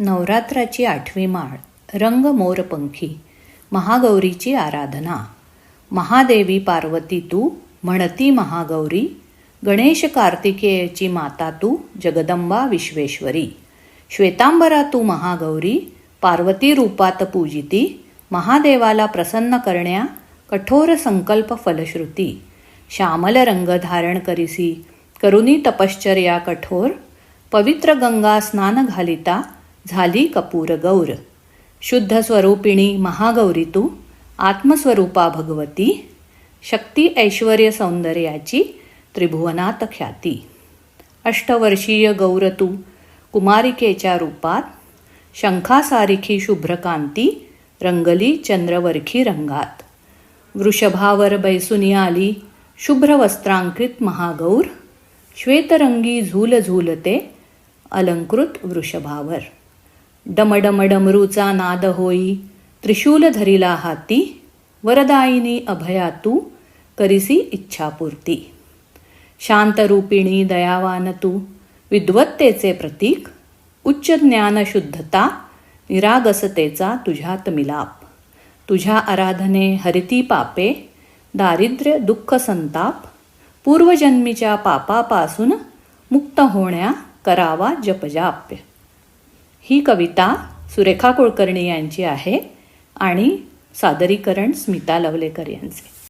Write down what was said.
नवरात्राची 8वी माळ, रंग मोरपंखी, महागौरीची आराधना. महादेवी पार्वती तू म्हणती महागौरी, गणेश कार्तिकेयची माता तू जगदंबा विश्वेश्वरी. श्वेतांबरा तू महागौरी, पार्वती रूपात पूजिती, महादेवाला प्रसन्न करण्या कठोर संकल्प फलश्रुती. श्यामल रंग धारण करिसी, करुनी तपश्चर्या कठोर, पवित्र गंगा स्नान घालिता, झाली कपूर गौर. शुद्ध स्वरूपिणी महागौरी तू, आत्मस्वरूपा भगवती, शक्ती ऐश्वर्य सौंदर्याची त्रिभुवनात ख्याती. अष्टवर्षीय गौर तू, कुमारिकेच्या रूपात, शंखासारिखी शुभ्रकांती, रंगली चंद्रवरखी रंगात. वृषभावर बैसुनी आली, शुभ्र वस्त्रांकित महागौर, श्वेतरंगी झूल झूलते अलंकृत वृषभावर. डमडम डमरूचा नाद होई, त्रिशूल धरिला हाती, वरदायिनी अभया तू, करिसी इच्छापूर्ती. शांतरूपिणी दयावान तू, विद्वत्तेचे प्रतीक, उच्च ज्ञान शुद्धता, निरागसतेचा तुझ्यात मिलाप. तुझ्या आराधने हरिती पापे, दारिद्र्य दुःख संताप, पूर्वजन्मीच्या पापापासून मुक्त होण्या करावा जपजाप्य. ही कविता सुरेखा कुलकर्णी यांची आहे आणि सादरीकरण स्मिता लवलेकर यांचे.